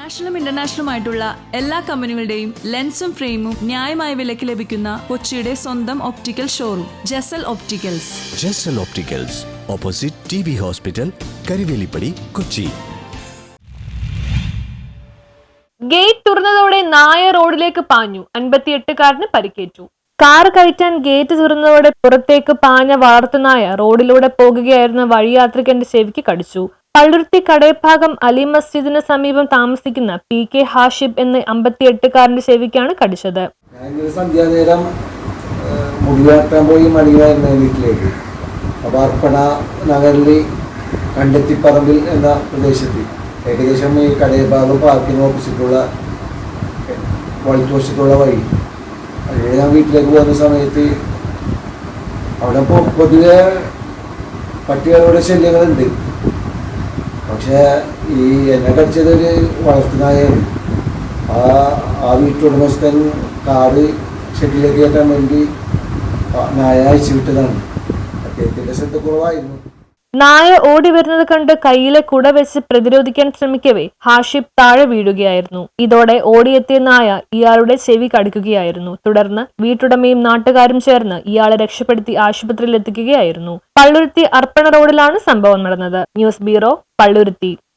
നാഷണലും ഇന്റർനാഷണലുമായിട്ടുള്ള എല്ലാ കമ്പനികളുടെയും ലെൻസും ഫ്രെയിമും ന്യായമായ വിലയ്ക്ക് ലഭിക്കുന്ന കൊച്ചിയുടെ സ്വന്തം optical showroom Jasal opticals. Jasal opticals, opposite TB hospital, Karivelippady, Kochi. Gate തുറന്നതോടെ നായ റോഡിലേക്ക് പാഞ്ഞു. 58-കാരന് പരിക്കേറ്റു. കാർ കയറ്റാൻ ഗേറ്റ് തുറന്നതോടെ പുറത്തേക്ക് പാഞ്ഞ വളർത്തുനായ റോഡിലൂടെ പോകുകയായിരുന്ന വഴിയാത്രികന്റെ ചെവിക്ക് കടിച്ചു. പള്ളുരുത്തി കടയഭാഗം അലി മസ്ജിദിന് സമീപം താമസിക്കുന്ന PK ഹാഷിബ് എന്ന 58-കാരന്റെ ചെവിക്കാണ് കടിച്ചത്. സന്ധ്യാനേരം മുടിവാട്ടാൻ പോയി മടങ്ങിയായിരുന്നു വീട്ടിലേക്ക്. അപ്പോൾ അർപ്പണ നഗറിൽ കണ്ടെത്തിപ്പറമ്പിൽ എന്ന പ്രദേശത്ത് ഏകദേശം ഈ കടയഭാഗം പാർക്കിന് ഓപ്പോസിറ്റുള്ള വൈറ്റ് വശത്തുള്ള വഴി അതിൽ ഞാൻ വീട്ടിലേക്ക് പോകുന്ന സമയത്ത് അവിടെ പൊതുവെ പട്ടികളുടെ ശല്യങ്ങളുണ്ട്. പക്ഷേ ഈ എന്നെ കടിച്ചത് ഒരു വളർത്തുനായാണ്. ആ വീട്ടുടമസ്ഥൻ കാറ് ഷെഡിലേക്ക് കയറ്റാൻ വേണ്ടി നായ അയച്ചു വിട്ടതാണ്. അദ്ദേഹത്തിൻ്റെ ശ്രദ്ധക്കുറവായിരുന്നു. നായ ഓടി വരുന്നത് കണ്ട് കയ്യിലെ കുട വെച്ച് പ്രതിരോധിക്കാൻ ശ്രമിക്കവേ ഹാഷിബ് താഴെ വീഴുകയായിരുന്നു. ഇതോടെ ഓടിയെത്തിയ നായ ഇയാളുടെ ചെവി കടിക്കുകയായിരുന്നു. തുടർന്ന് വീട്ടുടമയും നാട്ടുകാരും ചേർന്ന് ഇയാളെ രക്ഷപ്പെടുത്തി ആശുപത്രിയിൽ എത്തിക്കുകയായിരുന്നു. പള്ളുരുത്തി അർപ്പണ റോഡിലാണ് സംഭവം നടന്നത്. News bureau, Palluruthy.